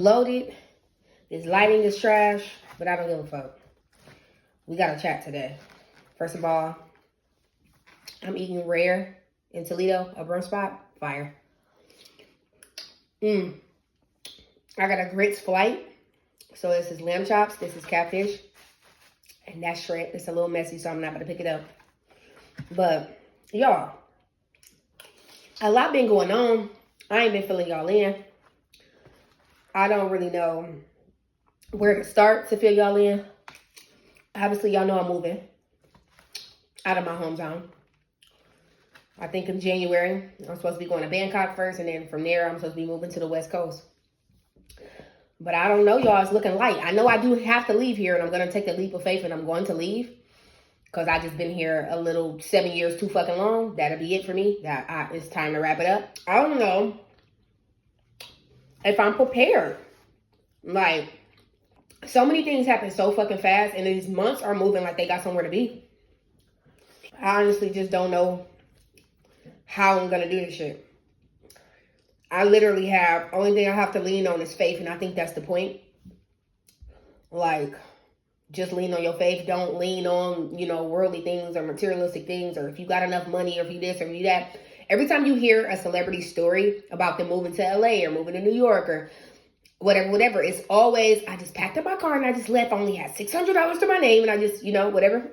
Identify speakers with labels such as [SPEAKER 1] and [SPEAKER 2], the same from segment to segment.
[SPEAKER 1] bloated. This lighting is trash, but I don't give a fuck. We got to chat today. First of all, I'm eating Rare in Toledo, a brunch spot. Fire. I got a grits flight. So this is lamb chops. This is catfish. And that's shrimp. It's a little messy, so I'm not going to pick it up. But, y'all, a lot been going on. I ain't been filling y'all in. I don't really know where to start to fill y'all in. Obviously, y'all know I'm moving out of my hometown. I think in January, I'm supposed to be going to Bangkok first, and then from there, I'm supposed to be moving to the West Coast. But I don't know, y'all. It's looking light. I know I do have to leave here, and I'm going to take the leap of faith, and I'm going to leave because I just been here a little 7 years too fucking long. That'll be it for me. It's time to wrap it up. I don't know if I'm prepared. Like, so many things happen so fucking fast, and these months are moving like they got somewhere to be. I honestly just don't know how I'm going to do this shit. I literally only thing I have to lean on is faith, and I think that's the point. Like, just lean on your faith. Don't lean on, worldly things or materialistic things, or if you got enough money, or if you this or you that. Every time you hear a celebrity story about them moving to LA or moving to New York or whatever, it's always, I just packed up my car and I just left. I only had $600 to my name, and I just, whatever.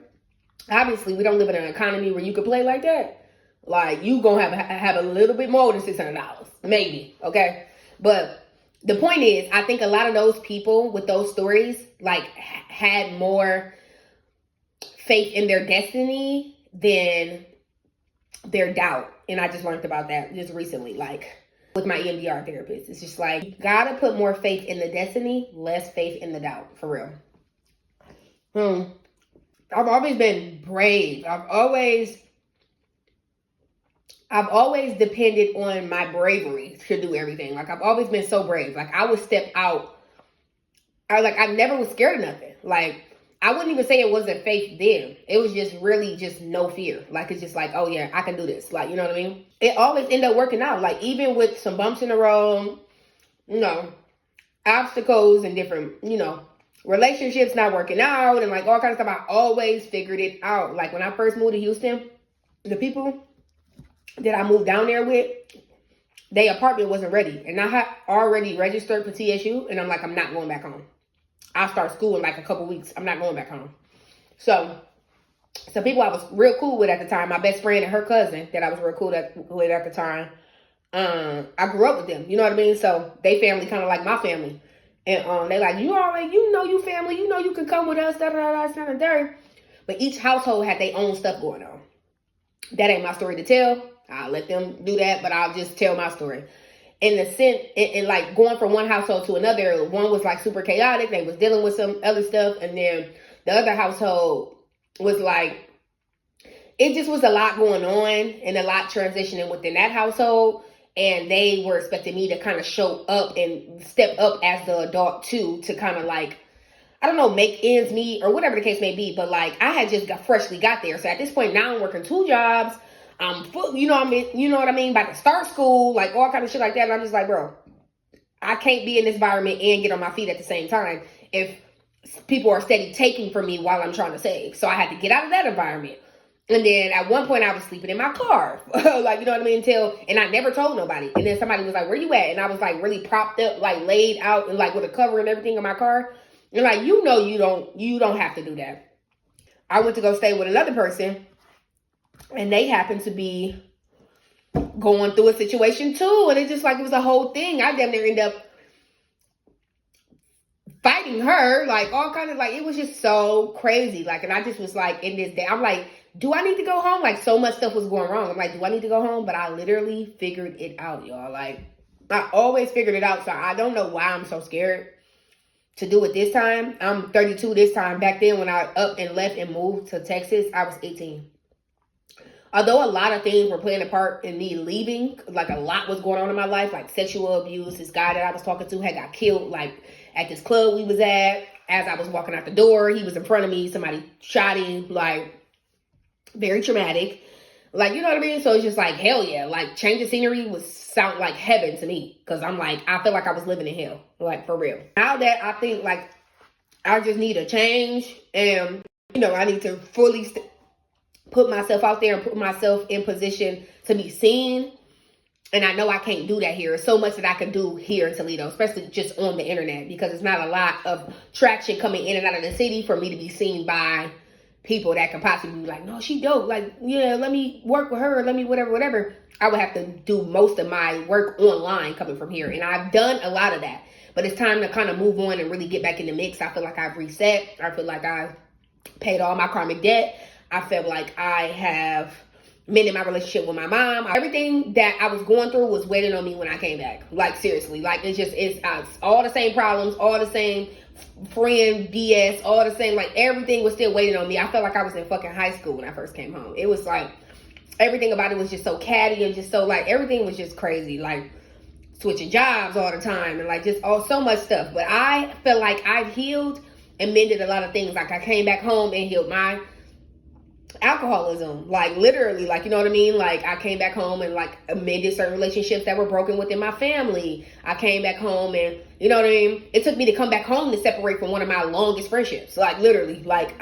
[SPEAKER 1] Obviously, we don't live in an economy where you could play like that. Like, you gonna have a little bit more than $600, maybe, okay? But the point is, I think a lot of those people with those stories, like, had more faith in their destiny than their doubt. And I just learned about that just recently, like, with my EMDR therapist. It's just like, you gotta put more faith in the destiny, less faith in the doubt, for real. I've always been brave. I've always depended on my bravery to do everything. Like, I've always been so brave. Like, I would step out. I never was scared of nothing. Like, I wouldn't even say it wasn't faith then. It was just really just no fear. Like, it's just like, oh yeah, I can do this. Like, you know what I mean? It always ended up working out. Like, even with some bumps in the road, obstacles and different, relationships not working out and like all kinds of stuff, I always figured it out. Like, when I first moved to Houston, the people that I moved down there with, their apartment wasn't ready. And I had already registered for TSU, and I'm like, I'm not going back home. I'll start school in like a couple weeks. I'm not going back home. So, some people I was real cool with at the time, my best friend and her cousin that I was real cool with at the time, I grew up with them. You know what I mean? So, they family kind of like my family. And they like, you already, you family, you can come with us, da-da-da-da-da-da. But each household had their own stuff going on. That ain't my story to tell. I'll let them do that, but I'll just tell my story. In the sense, in like going from one household to another, one was like super chaotic. They was dealing with some other stuff. And then the other household was like, it just was a lot going on and a lot transitioning within that household. And they were expecting me to kind of show up and step up as the adult too, to kind of like, I don't know, make ends meet or whatever the case may be. But like, I had just freshly got there. So at this point now I'm working 2 jobs. I'm full, you know what I mean? About to start school, like all kind of shit like that. And I'm just like, bro, I can't be in this environment and get on my feet at the same time if people are steady taking from me while I'm trying to save. So I had to get out of that environment. And then at one point I was sleeping in my car, like, you know what I mean? And I never told nobody. And then somebody was like, where you at? And I was like really propped up, like laid out and like with a cover and everything in my car. And like, you don't have to do that. I went to go stay with another person, and they happened to be going through a situation too. And it's just like, it was a whole thing. I damn near end up fighting her, like all kind of like, it was just so crazy. Like, and I just was like, in this day, I'm like, do I need to go home? Like, so much stuff was going wrong. I'm like, do I need to go home? But I literally figured it out, y'all. Like, I always figured it out. So I don't know why I'm so scared to do it this time. I'm 32 this time. Back then when I up and left and moved to Texas, I was 18. Although a lot of things were playing a part in me leaving, like a lot was going on in my life, like sexual abuse. This guy that I was talking to had got killed, like at this club we was at. As I was walking out the door, he was in front of me. Somebody shot him, like very traumatic. Like, you know what I mean? So it's just like, hell yeah. Like, change of scenery would sound like heaven to me. Because I'm like, I feel like I was living in hell. Like, for real. Now that I think, like, I just need a change. And, you know, I need to fully put myself out there and put myself in position to be seen. And I know I can't do that here. There's so much that I can do here in Toledo, especially just on the internet. Because it's not a lot of traction coming in and out of the city for me to be seen by people that could possibly be like, no, she dope. Like, yeah, let me work with her. Let me whatever. I would have to do most of my work online coming from here. And I've done a lot of that. But it's time to kind of move on and really get back in the mix. I feel like I've reset. I feel like I've paid all my karmic debt. I feel like I have mended my relationship with my mom. Everything that I was going through was waiting on me when I came back. Like, seriously. Like, it's all the same problems, all the same friend BS, all the same, like, everything was still waiting on me. I felt like I was in fucking high school when I first came home. It was like, everything about it was just so catty and just so, like, everything was just crazy. Like, switching jobs all the time and, like, just so much stuff. But I feel like I've healed and mended a lot of things. Like, I came back home and healed my alcoholism, like, literally, like, you know what I mean? Like, I came back home and, like, amended certain relationships that were broken within my family. I came back home and, you know what I mean? It took me to come back home to separate from one of my longest friendships. Like, literally, like,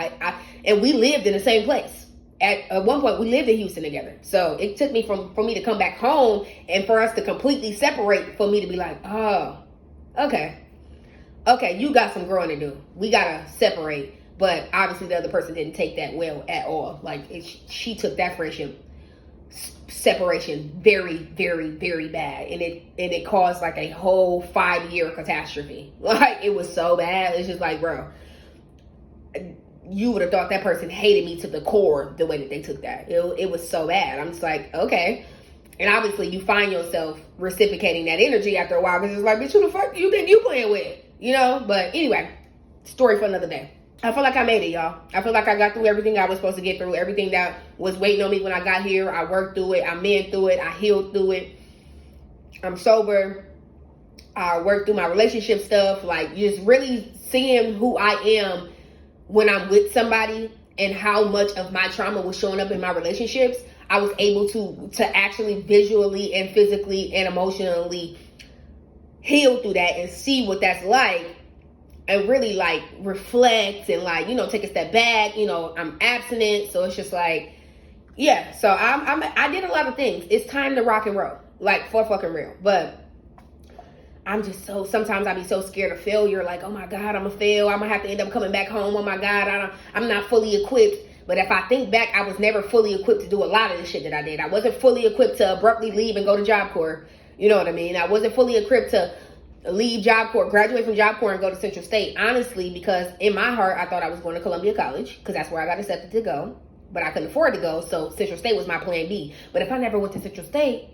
[SPEAKER 1] and we lived in the same place. At one point, we lived in Houston together. So it took me for me to come back home and for us to completely separate, for me to be like, oh, okay, you got some growing to do. We gotta separate. But obviously the other person didn't take that well at all. Like, she took that friendship separation very, very, very bad. And it caused like a whole 5-year catastrophe. Like, it was so bad. It's just like, bro, you would have thought that person hated me to the core the way that they took that. It was so bad. I'm just like, okay. And obviously you find yourself reciprocating that energy after a while. Because it's like, bitch, who the fuck you think you playing with? You know? But anyway, story for another day. I feel like I made it, y'all. I feel like I got through everything I was supposed to get through. Everything that was waiting on me when I got here. I worked through it. I mended through it. I healed through it. I'm sober. I worked through my relationship stuff. Like, just really seeing who I am when I'm with somebody and how much of my trauma was showing up in my relationships. I was able to actually visually and physically and emotionally heal through that and see what that's like. And really, like, reflect and, like, you know, take a step back. You know, I'm abstinent, so it's just like, yeah. So I did a lot of things. It's time to rock and roll, like, for fucking real. But I'm just sometimes I be so scared of failure. Like, oh my God, I'm gonna fail. I'm gonna have to end up coming back home. Oh my God, I'm not fully equipped. But if I think back, I was never fully equipped to do a lot of the shit that I did. I wasn't fully equipped to abruptly leave and go to Job Corps. You know what I mean? I wasn't fully equipped to leave Job Corps, graduate from Job Corps and go to Central State. Honestly, because in my heart, I thought I was going to Columbia College because that's where I got accepted to go. But I couldn't afford to go, so Central State was my plan B. But if I never went to Central State,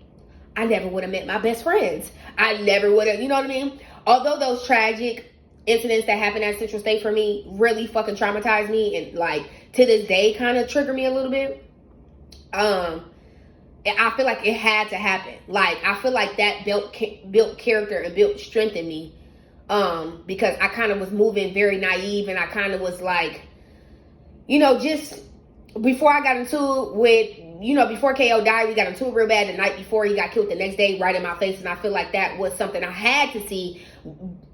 [SPEAKER 1] I never would have met my best friends. I never would have, you know what I mean? Although those tragic incidents that happened at Central State for me really fucking traumatized me and, like, to this day kind of trigger me a little bit. I feel like it had to happen. Like, I feel like that built character and built strength in me. Because I kind of was moving very naive and I kind of was like, you know, just before I got into it with, you know, before KO died, we got into it real bad the night before he got killed the next day, right in my face. And I feel like that was something I had to see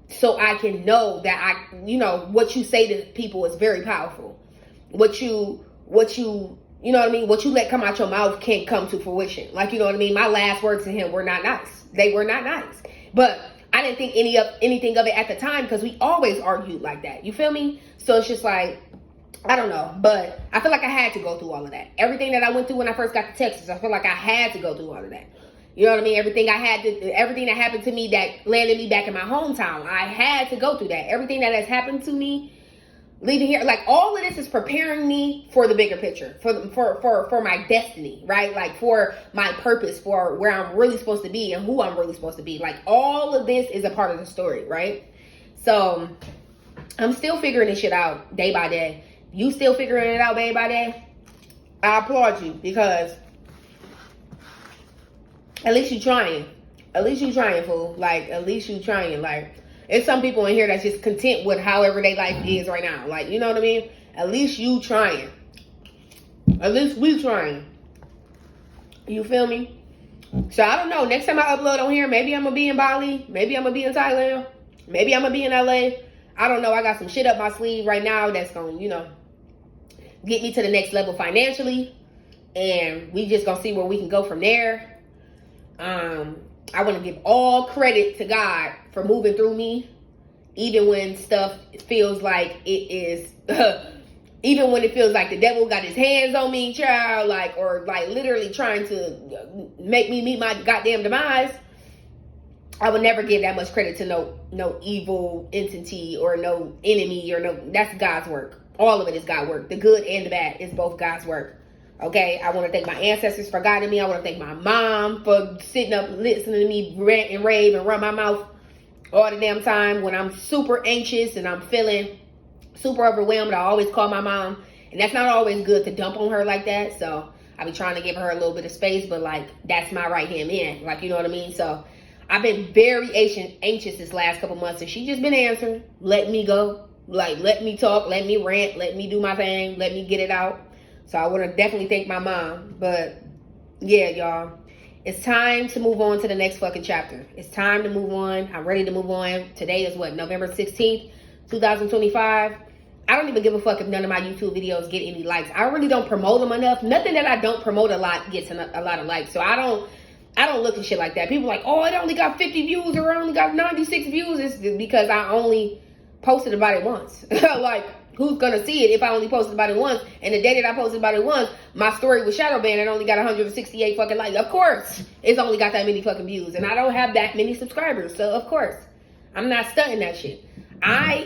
[SPEAKER 1] so I can know that you know, what you say to people is very powerful. What you know what I mean? What you let come out your mouth can't come to fruition. Like, you know what I mean? My last words to him were not nice. They were not nice. But I didn't think anything of it at the time because we always argued like that. You feel me? So it's just like, I don't know. But I feel like I had to go through all of that. Everything that I went through when I first got to Texas, I feel like I had to go through all of that. You know what I mean? Everything that happened to me that landed me back in my hometown, I had to go through that. Everything that has happened to me leaving here, like, all of this is preparing me for the bigger picture, for my destiny, right? Like, for my purpose, for where I'm really supposed to be and who I'm really supposed to be. Like, all of this is a part of the story, right? So I'm still figuring this shit out day by day. You still figuring it out day by day? I applaud you, because at least you trying. At least you trying, fool. Like, at least you trying. Like, there's some people in here that's just content with however their life is right now. Like, you know what I mean? At least you trying. At least we trying. You feel me? So I don't know. Next time I upload on here, maybe I'm gonna be in Bali. Maybe I'm gonna be in Thailand. Maybe I'm gonna be in LA. I don't know. I got some shit up my sleeve right now that's gonna, get me to the next level financially. And we just gonna see where we can go from there. I want to give all credit to God for moving through me, even when stuff feels like it is, even when it feels like the devil got his hands on me, child, or literally trying to make me meet my goddamn demise. I would never give that much credit to no evil entity or no enemy that's God's work. All of it is God's work. The good and the bad is both God's work. Okay, I want to thank my ancestors for guiding me. I want to thank my mom for sitting up, listening to me rant and rave and run my mouth all the damn time. When I'm super anxious and I'm feeling super overwhelmed, I always call my mom. And that's not always good to dump on her like that. So I be trying to give her a little bit of space, but that's my right hand man. You know what I mean? So I've been very anxious this last couple months, and she just been answering, letting me go, let me talk, let me rant, let me do my thing, let me get it out. So I want to definitely thank my mom. But yeah, y'all, it's time to move on to the next fucking chapter. It's time to move on. I'm ready to move on. Today is November 16th, 2025. I don't even give a fuck if none of my YouTube videos get any likes. I really don't promote them enough. Nothing that I don't promote a lot gets a lot of likes. So I don't look at shit like that. People are like, oh, it only got 50 views or only got 96 views. It's because I only posted about it once. Who's gonna see it if I only posted about it once? And the day that I posted about it once, my story was shadow banned and only got 168 fucking likes. Of course, it's only got that many fucking views. And I don't have that many subscribers. So of course, I'm not stunting that shit.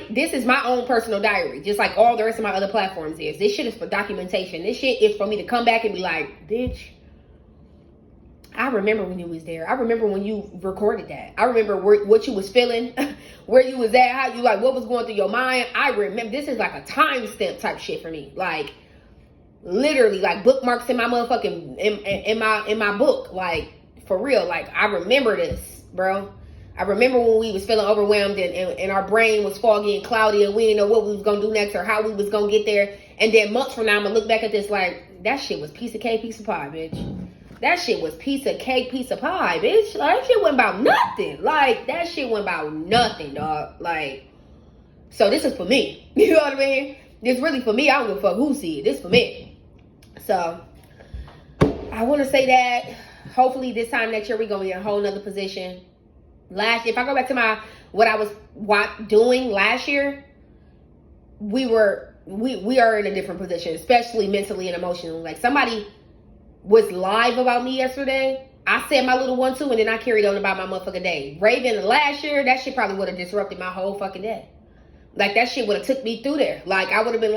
[SPEAKER 1] This is my own personal diary, just like all the rest of my other platforms is. This shit is for documentation. This shit is for me to come back and be like, bitch, I remember when you was there. I remember when you recorded that. I remember what you was feeling, where you was at, how you what was going through your mind. I remember. This is like a timestamp type shit for me. Literally, bookmarks in my motherfucking in my book. For real. I remember this, bro. I remember when we was feeling overwhelmed and our brain was foggy and cloudy and we didn't know what we was gonna do next or how we was gonna get there. And then months from now, I'm gonna look back at this that shit was piece of cake, piece of pie, bitch. That shit was piece of cake, piece of pie, bitch. That shit wasn't about nothing. That shit wasn't about nothing, dog. So this is for me. You know what I mean? This really for me. I don't give a fuck who see it. This for me. So, I want to say that hopefully this time next year, we're going to be in a whole nother position. If I go back to what I was doing last year, we are in a different position, especially mentally and emotionally. Somebody was live about me yesterday. I said my little 1-2 and then I carried on about my motherfucking day. Raven last year, that shit probably would have disrupted my whole fucking day. That shit would have took me through there. I would have been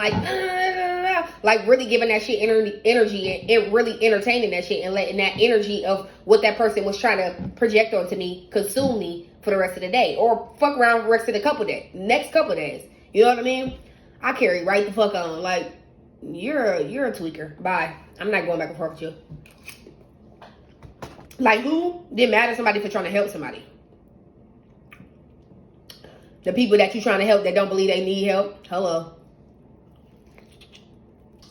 [SPEAKER 1] really giving that shit energy and really entertaining that shit and letting that energy of what that person was trying to project onto me consume me for the rest of the day or fuck around for the rest of the next couple days. You know what I mean? I carry right the fuck on. You're a tweaker. Bye. I'm not going back and forth with you. Who didn't mad at somebody for trying to help somebody? The people that you're trying to help that don't believe they need help. Hello.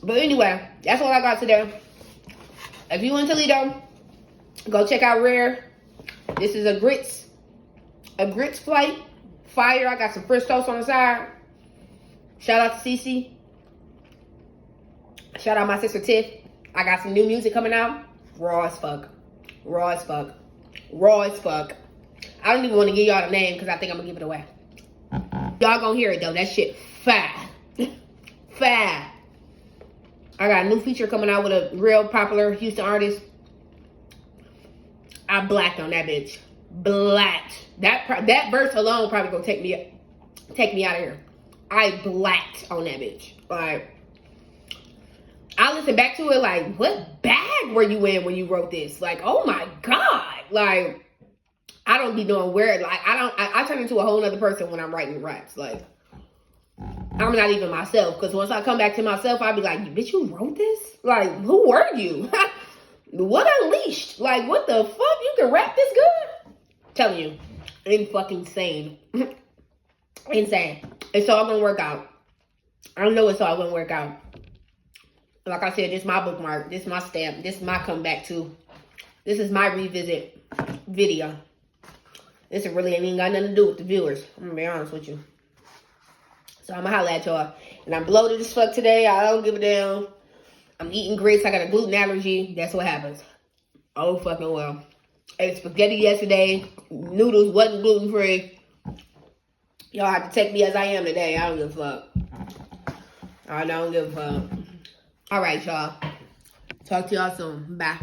[SPEAKER 1] But anyway, that's all I got today. If you in Toledo, go check out Rare. This is a grits flight. Fire. I got some French toast on the side. Shout out to Cece. Shout out my sister Tiff. I got some new music coming out. Raw as fuck. Raw as fuck. Raw as fuck. I don't even want to give y'all the name because I think I'm going to give it away. Y'all gonna hear it though. That shit fat. Fat. I got a new feature coming out with a real popular Houston artist. I blacked on that bitch. Blacked. That verse alone probably gonna take me out of here. I blacked on that bitch. I listened back to it what bag were you in when you wrote this? Oh my God. I don't be knowing where, I turn into a whole other person when I'm writing raps. I'm not even myself. Because once I come back to myself, I'll be like, bitch, you wrote this? Who were you? What unleashed? What the fuck? You can rap this good? Telling you. Fucking insane. Insane. It's all gonna work out. I know it's all gonna work out. Like I said, this is my bookmark. This is my stamp. This is my comeback too. This is my revisit video. This really ain't even got nothing to do with the viewers. I'm gonna be honest with you. So I'm gonna holla at y'all. And I'm bloated as fuck today. I don't give a damn. I'm eating grits. I got a gluten allergy. That's what happens. Oh, fucking well. Ate spaghetti yesterday. Noodles wasn't gluten free. Y'all have to take me as I am today. I don't give a fuck. I don't give a fuck. All right, y'all. Talk to y'all soon. Bye.